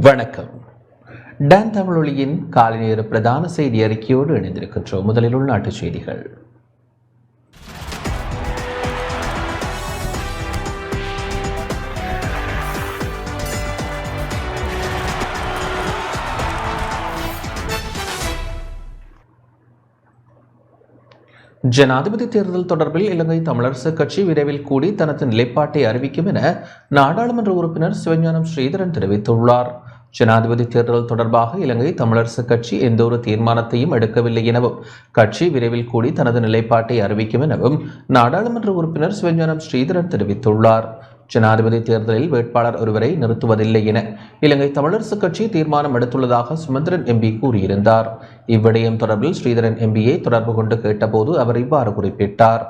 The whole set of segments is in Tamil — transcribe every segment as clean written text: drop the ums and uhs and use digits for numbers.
வணக்கம். டான் தமிழொலியின் காலை நேர பிரதான செய்தி அறிக்கையோடு இணைந்திருக்கின்றோம். முதலில் உள்நாட்டுச் செய்திகள். ஜனாதிபதி தேர்தல் தொடர்பில் இலங்கை தமிழரசு கட்சி விரைவில் கூடி தனது நிலைப்பாட்டை அறிவிக்கும் என நாடாளுமன்ற உறுப்பினர் சிவஞானம் ஸ்ரீதரன் தெரிவித்துள்ளார். ஜனாதிபதி தேர்தல் தொடர்பாக இலங்கை தமிழரசு கட்சி எந்தொரு தீர்மானத்தையும் எடுக்கவில்லை எனவும் கட்சி விரைவில் கூடி தனது நிலைப்பாட்டை அறிவிக்கும் எனவும் நாடாளுமன்ற உறுப்பினர் சிவஞானம் ஸ்ரீதரன் தெரிவித்துள்ளார். ஜனாதிபதி தேர்தலில் வேட்பாளர் ஒருவரை நிறுத்துவதில்லை என இலங்கை தமிழரசு கட்சி தீர்மானம் எடுத்துள்ளதாக சுமந்திரன் எம்பி கூறியிருந்தார். இவ்விடயம் தொடர்பில் ஸ்ரீதரன் எம்பியை தொடர்பு கொண்டு கேட்டபோது அவர் இவ்வாறு குறிப்பிட்டார்.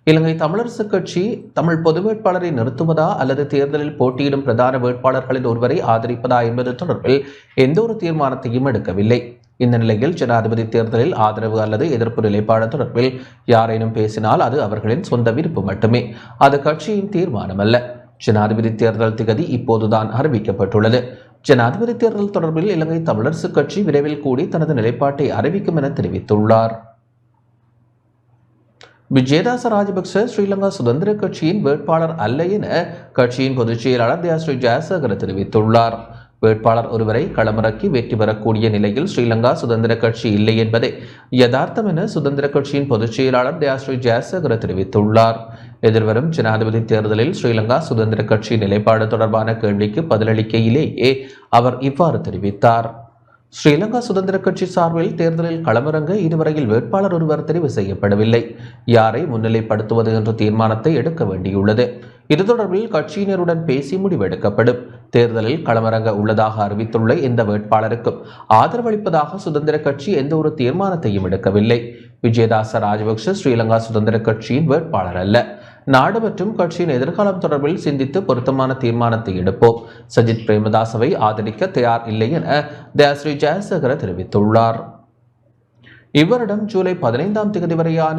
இலங்கை தமிழரசு கட்சி தமிழ் பொது வேட்பாளரை நிறுத்துவதா அல்லது தேர்தலில் போட்டியிடும் பிரதான வேட்பாளர்களில் ஒருவரை ஆதரிப்பதா என்பது தொடர்பில் எந்த ஒரு தீர்மானத்தையும் எடுக்கவில்லை. இந்த நிலையில் ஜனாதிபதி தேர்தலில் ஆதரவு அல்லது எதிர்ப்பு நிலைப்பாடு தொடர்பில் யாரேனும் பேசினால் அது அவர்களின் சொந்த விருப்பம் மட்டுமே, அது கட்சியின் தீர்மானம் அல்ல. ஜனாதிபதி தேர்தல் திகதி இப்போதுதான் அறிவிக்கப்பட்டுள்ளது. ஜனாதிபதி தேர்தல் தொடர்பில் இலங்கை தமிழரசு கட்சி விரைவில் கூடி தனது நிலைப்பாட்டை அறிவிக்கும் என தெரிவித்துள்ளார். விஜயதாச ராஜபக்ச ஸ்ரீலங்கா சுதந்திர கட்சியின் வேட்பாளர் அல்ல என கட்சியின் பொதுச் செயலாளர் ஸ்ரீ ஜெயசேகர தெரிவித்துள்ளார். வேட்பாளர் ஒருவரை களமிறக்கி வெற்றி பெறக்கூடிய நிலையில் ஸ்ரீலங்கா சுதந்திர கட்சி இல்லை என்பதை யதார்த்தம் என சுதந்திர கட்சியின் பொதுச் செயலாளர் ஸ்ரீ ஜெயசேகர தெரிவித்துள்ளார். எதிர்வரும் ஜனாதிபதி தேர்தலில் ஸ்ரீலங்கா சுதந்திர கட்சி நிலைப்பாடு தொடர்பான கேள்விக்கு பதிலளிக்கையிலேயே அவர் இவ்வாறு தெரிவித்தார். ஸ்ரீலங்கா சுதந்திர கட்சி சார்பில் தேர்தலில் களமிறங்க இதுவரையில் வேட்பாளர் ஒருவர் தெரிவு செய்யப்படவில்லை. யாரை முன்னிலைப்படுத்துவது என்ற தீர்மானத்தை எடுக்க வேண்டியுள்ளது. இது தொடர்பில் கட்சியினருடன் பேசி முடிவெடுக்கப்படும். தேர்தலில் களமிறங்க உள்ளதாக அறிவித்துள்ள இந்த வேட்பாளருக்கும் ஆதரவளிப்பதாக சுதந்திர கட்சி எந்த ஒரு தீர்மானத்தையும் எடுக்கவில்லை. விஜயதாச ராஜபக்ஷ ஸ்ரீலங்கா சுதந்திர கட்சியின் வேட்பாளர் அல்ல. நாடு மற்றும் கட்சியின் எதிர்காலம் தொடர்பில் சிந்தித்து பொருத்தமான தீர்மானத்தை எடுப்போம். சஜித் பிரேமதாசவை ஆதரிக்க தயார் இல்லை என ஸ்ரீ ஜெயசேகர தெரிவித்துள்ளார். இவ்வருடம் ஜூலை 15ஆம் தேதி வரையான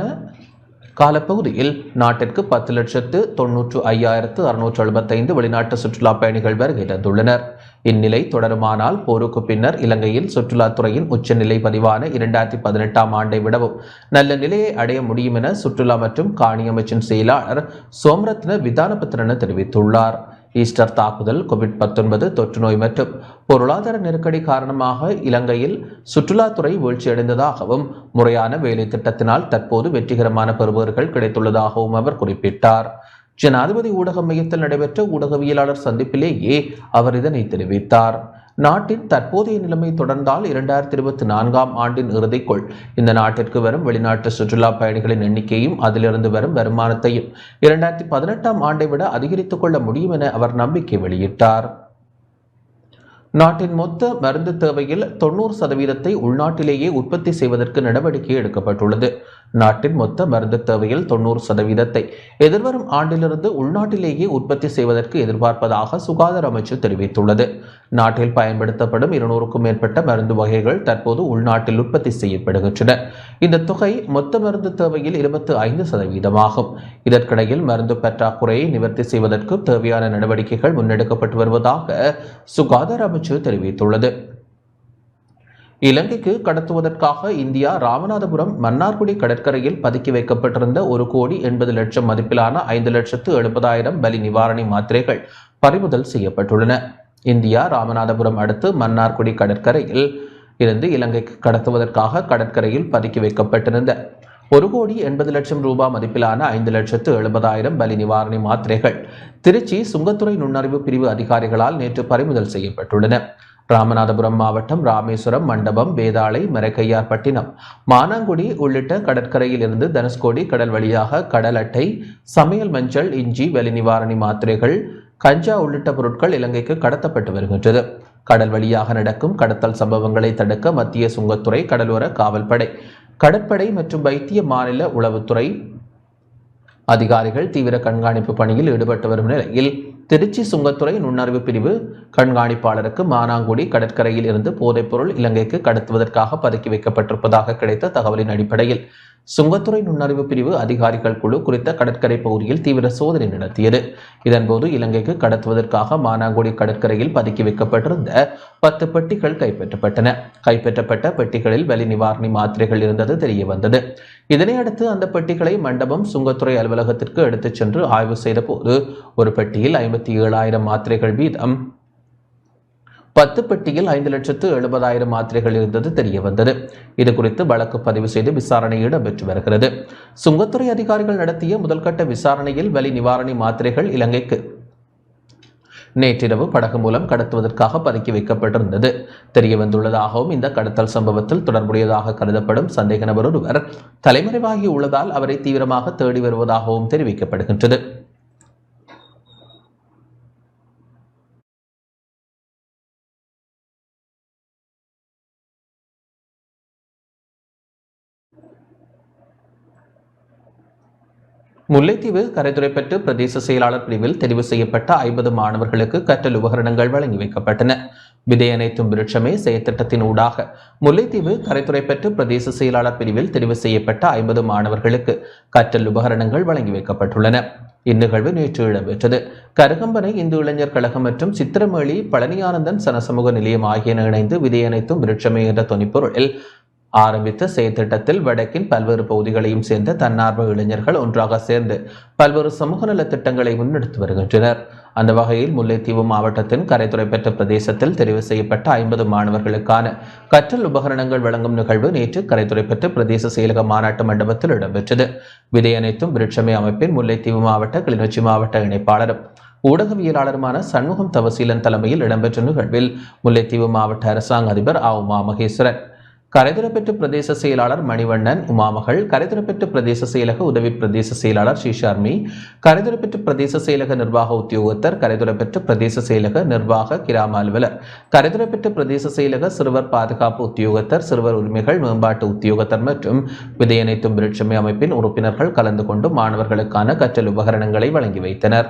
காலப்பகுதியில் நாட்டிற்கு 10,95,675 வெளிநாட்டு சுற்றுலா பயணிகள் வருகை தந்துள்ளனர். இந்நிலை தொடருமானால் போருக்கு பின்னர் இலங்கையில் சுற்றுலாத்துறையின் உச்சநிலை பதிவான 2018ஆம் ஆண்டை விடவும் நல்ல நிலையை அடைய முடியும் என சுற்றுலா மற்றும் காணி அமைச்சின் செயலாளர் சோம்ரத்ன விதானபத்திரன தெரிவித்துள்ளார். ஈஸ்டர் தாக்குதல், COVID-19 தொற்று நோய் மற்றும் பொருளாதார நெருக்கடி காரணமாக இலங்கையில் சுற்றுலாத்துறை வீழ்ச்சியடைந்ததாகவும் முறையான வேலை திட்டத்தினால் தற்போது வெற்றிகரமான பெறுபவர்கள் கிடைத்துள்ளதாகவும் அவர் குறிப்பிட்டார். ஜனாதிபதி ஊடக மையத்தில் நடைபெற்ற ஊடகவியலாளர் சந்திப்பிலேயே அவர் இதனை தெரிவித்தார். நாட்டின் தற்போதைய நிலைமை தொடர்ந்தால் 2024ஆம் ஆண்டின் இறுதிக்குள் இந்த நாட்டிற்கு வரும் வெளிநாட்டு சுற்றுலா பயணிகளின் எண்ணிக்கையும் அதிலிருந்து வரும் வருமானத்தையும் 2018ஆம் ஆண்டை விட அதிகரித்துக் கொள்ள முடியும் என அவர் நம்பிக்கை வெளியிட்டார். நாட்டின் மொத்த மருந்து தேவையில் 90% உள்நாட்டிலேயே உற்பத்தி செய்வதற்கு நடவடிக்கை எடுக்கப்பட்டுள்ளது. நாட்டின் மொத்த மருந்து தேவையில் 90% எதிர்வரும் ஆண்டிலிருந்து உள்நாட்டிலேயே உற்பத்தி செய்வதற்கு எதிர்பார்ப்பதாக சுகாதார அமைச்சு தெரிவித்துள்ளது. நாட்டில் பயன்படுத்தப்படும் 200க்கும் மேற்பட்ட மருந்து வகைகள் தற்போது உள்நாட்டில் உற்பத்தி செய்யப்படுகின்றன. இந்த தொகை மொத்த மருந்து தேவையில் 25% ஆகும். இதற்கிடையில் மருந்து பற்றாக்குறையை நிவர்த்தி செய்வதற்கு தேவையான நடவடிக்கைகள் முன்னெடுக்கப்பட்டு வருவதாக சுகாதார அமைச்சு தெரிவித்துள்ளது. இலங்கைக்கு கடத்துவதற்காக இந்தியா ராமநாதபுரம் மன்னார்குடி கடற்கரையில் பதுக்கி வைக்கப்பட்டிருந்த 1,80,00,000 மதிப்பிலான 5,70,000 பலி நிவாரணி மாத்திரைகள் பறிமுதல் செய்யப்பட்டுள்ளன. இந்தியா ராமநாதபுரம் அடுத்து மன்னார்குடி கடற்கரையில் இருந்து இலங்கைக்கு கடத்துவதற்காக கடற்கரையில் பதுக்கி வைக்கப்பட்டிருந்த 1,80,00,000 ரூபாய் மதிப்பிலான 5,70,000 பலி நிவாரணி மாத்திரைகள் திருச்சி சுங்கத்துறை நுண்ணறிவு பிரிவு அதிகாரிகளால் நேற்று பறிமுதல் செய்யப்பட்டுள்ளன. ராமநாதபுரம் மாவட்டம் ராமேஸ்வரம், மண்டபம், வேதாளை, மரைக்கையார்பட்டினம், மானாங்குடி உள்ளிட்ட கடற்கரையில் இருந்து தனுஷ்கோடி கடல் வழியாக கடல் அட்டை, சமையல் மஞ்சள், இஞ்சி, வலி நிவாரணி மாத்திரைகள், கஞ்சா உள்ளிட்ட பொருட்கள் இலங்கைக்கு கடத்தப்பட்டு வருகின்றது. கடல் வழியாக நடக்கும் கடத்தல் சம்பவங்களை தடுக்க மத்திய சுங்கத்துறை, கடலோர காவல்படை, கடற்படை மற்றும் வைத்திய மாநில உளவுத்துறை அதிகாரிகள் தீவிர கண்காணிப்பு பணியில் ஈடுபட்டு வரும் நிலையில் திருச்சி சுங்கத்துறை நுண்ணறிவு பிரிவு கண்காணிப்பாளருக்கு மானாங்குடி கடற்கரையில் இருந்து போதைப்பொருள் இலங்கைக்கு கடத்துவதற்காக பதுக்கி வைக்கப்பட்டிருப்பதாக கிடைத்த தகவலின் அடிப்படையில் சுங்கத்துறை நுண்ணறிவு பிரிவு அதிகாரிகள் குழு குறித்த கடற்கரை பகுதியில் தீவிர சோதனை நடத்தியது. இதன்போது இலங்கைக்கு கடத்துவதற்காக மானாங்குடி கடற்கரையில் பதுக்கி வைக்கப்பட்டிருந்த 10 பெட்டிகள் கைப்பற்றப்பட்டன. கைப்பற்றப்பட்ட பெட்டிகளில் வலி நிவாரணி மாத்திரைகள் இருந்தது தெரிய வந்தது. இதனையடுத்து அந்த பெட்டிகளை மண்டபம் சுங்கத்துறை அலுவலகத்திற்கு எடுத்துச் சென்று ஆய்வு செய்த போது ஒரு பெட்டியில் 57,000 மாத்திரைகள் வீதம் 10 பெட்டியில் 5,70,000 மாத்திரைகள் இருந்தது தெரிய வந்தது. இது குறித்து வழக்கு பதிவு செய்து விசாரணை இடம்பெற்று வருகிறது. சுங்கத்துறை அதிகாரிகள் நடத்திய முதல்கட்ட விசாரணையில் வலி நிவாரணி மாத்திரைகள் இலங்கைக்கு நேற்றிரவு படகு மூலம் கடத்துவதற்காக பதுக்கி வைக்கப்பட்டிருந்தது தெரிய வந்துள்ளதாகவும், இந்த கடத்தல் சம்பவத்தில் தொடர்புடையதாக கருதப்படும் சந்தேக நபர் ஒருவர் தலைமறைவாகி உள்ளதால் அவரை தீவிரமாக தேடி வருவதாகவும் தெரிவிக்கப்படுகின்றது. முல்லைத்தீவு கரைதுறைப்பற்று பிரதேச செயலாளர் பிரிவில் தெரிவு செய்யப்பட்ட 50 மாணவர்களுக்கு கற்றல் உபகரணங்கள் வழங்கி வைக்கப்பட்டன. விதையனைத்தும் விருட்சமே செயற்திட்டத்தின் ஊடாக முல்லைத்தீவு கரைதுறைப்பற்று பிரதேச செயலாளர் பிரிவில் தெரிவு செய்யப்பட்ட 50 மாணவர்களுக்கு கற்றல் உபகரணங்கள் வழங்கி வைக்கப்பட்டுள்ளன. இந்நிகழ்வு நேற்று இடம்பெற்றது. கருகம்பனை இந்து இளைஞர் கழகம் மற்றும் சித்திரமேளி பழனியானந்தன் சனசமூக நிலையம் ஆகியன இணைந்து விதையனைத்தும் விருட்சமே என்ற தொனிப்பொருளில் ஆரம்பித்த செயற்திட்டத்தில் வடக்கின் பல்வேறு பகுதிகளையும் சேர்ந்த தன்னார்வ இளைஞர்கள் ஒன்றாக சேர்ந்து பல்வேறு சமூக நல திட்டங்களை முன்னெடுத்து வருகின்றனர். அந்த வகையில் முல்லைத்தீவு மாவட்டத்தின் கரைதுறைப்பற்று பிரதேசத்தில் தெரிவு செய்யப்பட்ட 50 மாணவர்களுக்கான கற்றல் உபகரணங்கள் வழங்கும் நிகழ்வு நேற்று கரைதுறைப்பற்று பிரதேச செயலக மாநாட்டு மண்டபத்தில் இடம்பெற்றது. விதையனைத்தும் விருட்சமே அமைப்பின் முல்லைத்தீவு மாவட்ட கிளிநொச்சி மாவட்ட இணைப்பாளரும் ஊடகவியலாளருமான சண்முகம் தவசீலன் தலைமையில் இடம்பெற்ற நிகழ்வில் முல்லைத்தீவு மாவட்ட அரசாங்க அதிபர் உமா மகேஸ்வரன், கரைதுறைப்பற்று பிரதேச செயலாளர் மணிவண்ணன், உமாமகள், கரைதுறைப்பற்று பிரதேச செயலக உதவி பிரதேச செயலாளர் ஸ்ரீஷார்மி, கரைதுறைப்பற்று பிரதேச செயலக நிர்வாக உத்தியோகத்தர், கரைதுறைப்பற்று பிரதேச செயலக நிர்வாக கிராம அலுவலர், கரைதுறைப்பற்று பிரதேச செயலக சிறுவர் பாதுகாப்பு உத்தியோகத்தர், சிறுவர் உரிமைகள் மேம்பாட்டு உத்தியோகத்தர் மற்றும் விதையனைத்தும் விருட்சமே அமைப்பின் உறுப்பினர்கள் கலந்து கொண்டு மாணவர்களுக்கான கற்றல் உபகரணங்களை வழங்கி வைத்தனர்.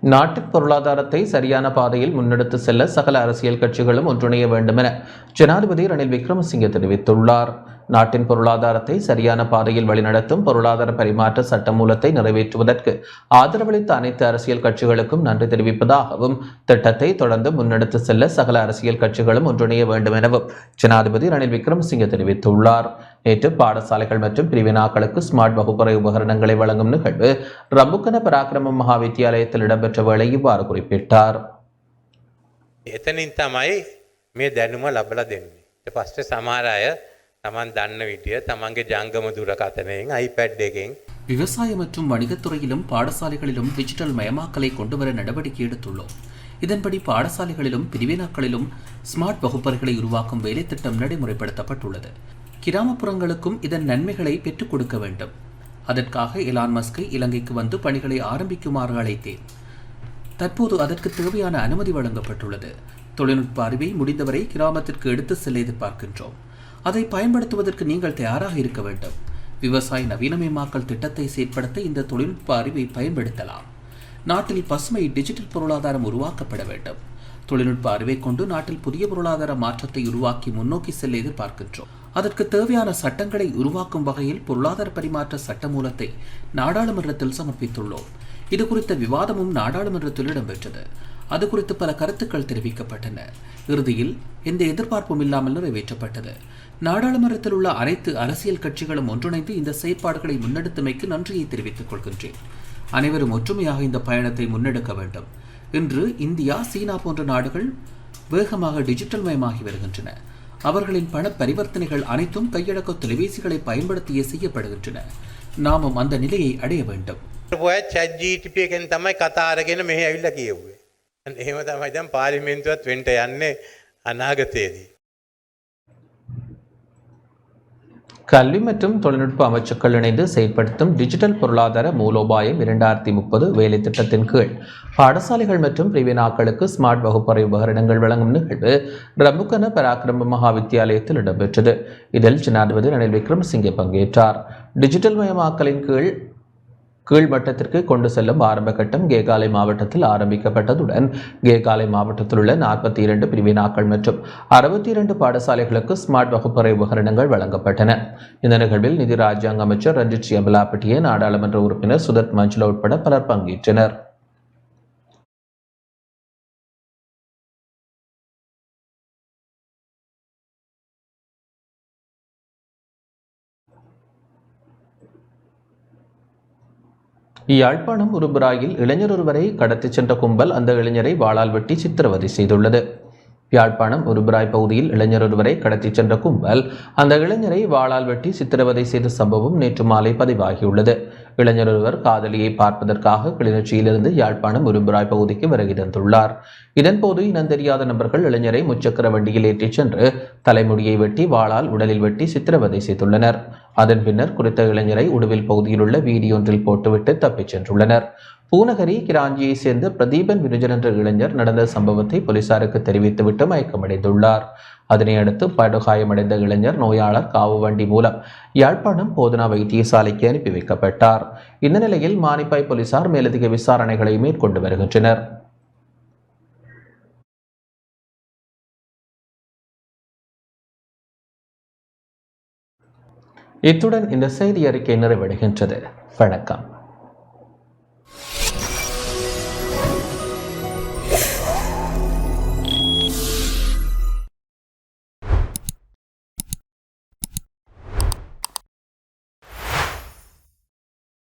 நாட்டின் பொருளாதாரத்தை சரியான பாதையில் முன்னெடுத்து செல்ல சகல அரசியல் கட்சிகளும் ஒன்றிணைய வேண்டும் என ஜனாதிபதி ரணில் விக்ரமசிங்கே தெரிவித்துள்ளார். நாட்டின் பொருளாதாரத்தை சரியான பாதையில் வழிநடத்தும் பொருளாதார பரிமாற்ற சட்டமூலத்தை நிறைவேற்றுவதற்கு ஆதரவளித்த அனைத்து அரசியல் கட்சிகளுக்கும் நன்றி தெரிவிப்பதாகவும், திட்டத்தை தொடர்ந்து முன்னெடுத்து செல்ல சகல அரசியல் கட்சிகளும் ஒன்றிணைய வேண்டும் எனவும் ஜனாதிபதி ரணில் விக்ரமசிங்கே தெரிவித்துள்ளார். நேற்று பாடசாலைகள் மற்றும் பிரிவினாக்களுக்கு ஸ்மார்ட் வகுப்பறை உபகரணங்களை வழங்கும் நிகழ்வு ரம்புக்கன பராக்கிரம மகாவித்தியாலயத்தில் இடம்பெற்ற வேளை இவ்வாறு குறிப்பிட்டார். එතනින් තමයි මේ දැනුම ලබලා දෙන්නේ. ඊට පස්සේ සමහර අය තමන් දන්න විදිය තමන්ගේ ජංගම දුරකථනයෙන් iPad එකෙන් விவசாயம் மற்றும் வணிகத்துறையிலும் பாடசாலைகளிலும் டிஜிட்டல் மயமாக்கலை கொண்டுவர நடவடிக்கை எடுத்துள்ளோம். இதன்படி பாடசாலைகளிலும் பிரிவினாக்களிலும் ஸ்மார்ட் வகுப்பறைகளை உருவாக்கும் வேலை திட்டம் நடைமுறைப்படுத்தப்பட்டுள்ளது. கிராமப்புறங்களுக்கும் இதன் நன்மைகளை பெற்றுக் கொடுக்க வேண்டும். அதற்காக எலான் மஸ்கை இலங்கைக்கு வந்து பணிகளை ஆரம்பிக்குமாறு அழைத்தேன். தற்போது அதற்கு தேவையான அனுமதி வழங்கப்பட்டுள்ளது. தொழில்நுட்ப அறிவை முடிந்தவரை கிராமத்திற்கு எடுத்து செல்ல எதிர்பார்க்கின்றோம். அதை பயன்படுத்துவதற்கு நீங்கள் தயாராக இருக்க வேண்டும். விவசாய நவீனமயமாக்கல் திட்டத்தை செயற்படுத்த இந்த தொழில்நுட்ப அறிவை பயன்படுத்தலாம். நாட்டில் பசுமை டிஜிட்டல் பொருளாதாரம் உருவாக்கப்பட வேண்டும். தொழில்நுட்ப அறிவை கொண்டு நாட்டில் புதிய பொருளாதார மாற்றத்தை உருவாக்கி முன்னோக்கி செல்ல எதிர்பார்க்கின்றோம். அதற்கு தேவையான சட்டங்களை உருவாக்கும் வகையில் பொருளாதார பரிமாற்ற சட்டமூலத்தை நாடாளுமன்றத்தில் சமர்ப்பித்துள்ளோம். இது குறித்த விவாதமும் நாடாளுமன்றத்தில் இடம்பெற்றது. அது குறித்து பல கருத்துக்கள் தெரிவிக்கப்பட்டன. இறுதியில் எந்த எதிர்பார்ப்பும் இல்லாமல் நிறைவேற்றப்பட்டது. நாடாளுமன்றத்தில் உள்ள அனைத்து அரசியல் கட்சிகளும் ஒன்றிணைந்து இந்த செயற்பாடுகளை முன்னெடுத்தமைக்கு நன்றியை தெரிவித்துக் கொள்கின்றேன். அனைவரும் ஒற்றுமையாக இந்த பயணத்தை முன்னெடுக்க வேண்டும். இன்று இந்தியா, சீனா போன்ற நாடுகள் வேகமாக டிஜிட்டல் மயமாகி வருகின்றன. அவர்களின் பண பரிவர்த்தனைகள் அனைத்தும் கையடக்க தொலைபேசிகளை பயன்படுத்தியே செய்யப்படுகின்றன. நாமும் அந்த நிலையை அடைய வேண்டும். ChatGPT එකෙන් තමයි කතා අරගෙන මෙහෙ ඇවිල්ලා කියෙව්වේ. එහෙම තමයි දැන් පාර්ලිමේන්තුවත් වෙන්න යන්නේ අනාගතයේදී. கல்வி மற்றும் தொழில்நுட்ப அமைச்சுக்கள் இணைந்து செயற்படுத்தும் டிஜிட்டல் பொருளாதார மூலோபாயம் 2030 வேலை திட்டத்தின் கீழ் பாடசாலைகள் மற்றும் பிரிவினாக்களுக்கு ஸ்மார்ட் வகுப்பறை உபகரணங்கள் வழங்கும் நிகழ்வு ரம்புக்கன பராக்கிரம மகா வித்தியாலயத்தில் இடம்பெற்றது. இதில் ஜனாதிபதி ரணில் விக்ரமசிங்கே பங்கேற்றார். டிஜிட்டல் மயமாக்கலின் கீழ்மட்டத்திற்கு கொண்டு செல்லும் ஆரம்ப கட்டம் கேகாலை மாவட்டத்தில் ஆரம்பிக்கப்பட்டதுடன் கேகாலை மாவட்டத்தில் உள்ள 42 பிரிவினாக்கள் மற்றும் 62 பாடசாலைகளுக்கு ஸ்மார்ட் வகுப்பறை உபகரணங்கள் வழங்கப்பட்டன. இந்த நிகழ்வில் நிதி ராஜாங்க அமைச்சர் ரஞ்சித் சியம்பலாப்பட்டிய, நாடாளுமன்ற உறுப்பினர் சுதத் மஞ்சுளா உட்பட பலர் பங்கேற்றனர். யாழ்ப்பாணம் உருபுராயில் இளைஞர் ஒருவரை கடத்திச் சென்ற கும்பல் அந்த இளைஞரை வாளால் வெட்டி சித்திரவதை செய்துள்ளது. யாழ்ப்பாணம் உருபுராய் பகுதியில் இளைஞர் ஒருவரை கடத்திச் சென்ற கும்பல் அந்த இளைஞரை வாளால் வெட்டி சித்திரவதை செய்த சம்பவம் நேற்று மாலை பதிவாகியுள்ளது. இளைஞர் ஒருவர் காதலியை பார்ப்பதற்காக கிளிநொச்சியிலிருந்து யாழ்ப்பாணம் உருபுராய் பகுதிக்கு வருகை தந்துள்ளார். இதன்போது இனந்தெரியாத நபர்கள் இளைஞரை முச்சக்கர வண்டியில் ஏற்றிச் சென்று தலைமுடியை வெட்டி வாளால் உடலில் வெட்டி சித்திரவதை செய்துள்ளனர். அதன் பின்னர் குறித்த இளைஞரை உடுவில் பகுதியில் உள்ள வீதியொன்றில் போட்டுவிட்டு தப்பிச் சென்றுள்ளனர். பூநகரி கிராஞ்சியை சேர்ந்த பிரதீபன் வினுஜன் என்ற இளைஞர் நடந்த சம்பவத்தை போலீசாருக்கு தெரிவித்துவிட்டு மயக்கமடைந்துள்ளார். அதனை அடுத்து படுகாயமடைந்த இளைஞர் நோயாளர் காவு வண்டி மூலம் யாழ்ப்பாணம் போதனா வைத்தியசாலைக்கு அனுப்பி வைக்கப்பட்டார். இந்த நிலையில் மானிப்பாய் போலீசார் மேலதிக விசாரணைகளை மேற்கொண்டு வருகின்றனர். இத்துடன் இந்த செய்தி அறிக்கை நிறைவடைகின்றது. வணக்கம்.